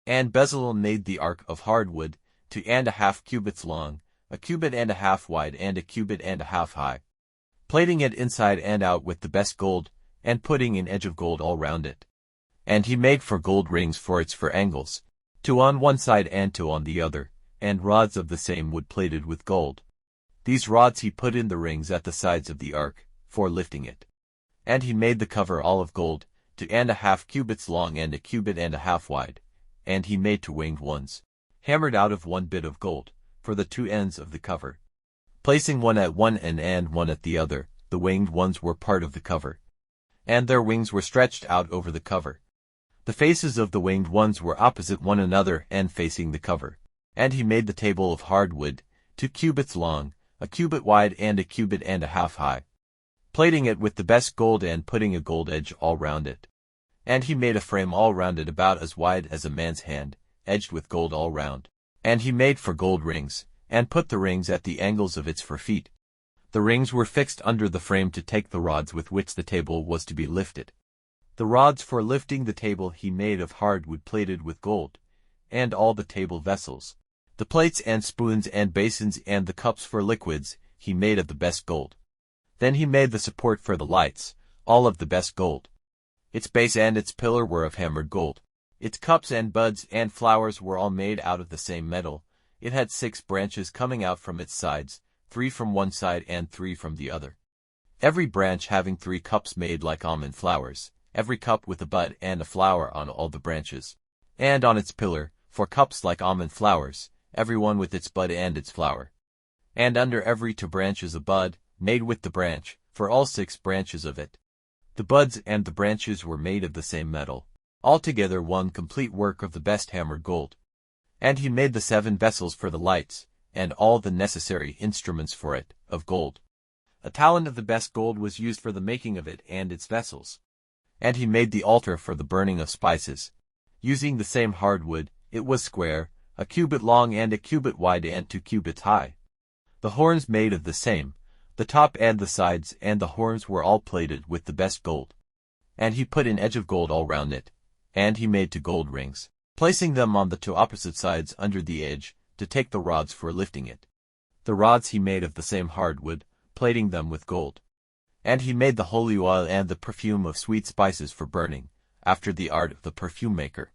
And Bezalel made the ark of hardwood, 2.5 cubits long, 1.5 cubits wide, and 1.5 cubits high, plating it inside and out with the best gold, and putting an edge of gold all round it. And he made 4 gold rings for its 4 angles, 2 on one side and 2 on the other, and rods of the same wood plated with gold. These rods he put in the rings at the sides of the ark, for lifting it. And he made the cover all of gold, 2.5 cubits long and 1.5 cubits wide, and he made 2 winged ones, hammered out of 1 bit of gold, for the 2 ends of the cover, placing one at one end and one at the other. The winged ones were part of the cover, and their wings were stretched out over the cover. The faces of the winged ones were opposite one another and facing the cover. And he made the table of hardwood, 2 cubits long, 1 cubit wide, and 1.5 cubits high, plating it with the best gold and putting a gold edge all round it. And he made a frame all round it about as wide as a man's hand, edged with gold all round. And he made 4 gold rings, and put the rings at the angles of its 4 feet. The rings were fixed under the frame to take the rods with which the table was to be lifted. The rods for lifting the table he made of hardwood plated with gold, and all the table vessels, the plates and spoons and basins and the cups for liquids, he made of the best gold. Then he made the support for the lights, all of the best gold. Its base and its pillar were of hammered gold. Its cups and buds and flowers were all made out of the same metal. It had 6 branches coming out from its sides, 3 from one side and 3 from the other, every branch having 3 cups made like almond flowers, every cup with a bud and a flower on all the branches. And on its pillar, 4 cups like almond flowers, every one with its bud and its flower. And under every 2 branches a bud, made with the branch, for all 6 branches of it. The buds and the branches were made of the same metal, altogether one complete work of the best hammered gold. And he made the 7 vessels for the lights, and all the necessary instruments for it, of gold. A talent of the best gold was used for the making of it and its vessels. And he made the altar for the burning of spices, using the same hardwood. It was square, 1 cubit long and 1 cubit wide and 2 cubits high. The horns made of the same, the top and the sides and the horns were all plated with the best gold. And he put an edge of gold all round it. And he made 2 gold rings, placing them on the 2 opposite sides under the edge, to take the rods for lifting it. The rods he made of the same hardwood, plating them with gold. And he made the holy oil and the perfume of sweet spices for burning, after the art of the perfume maker.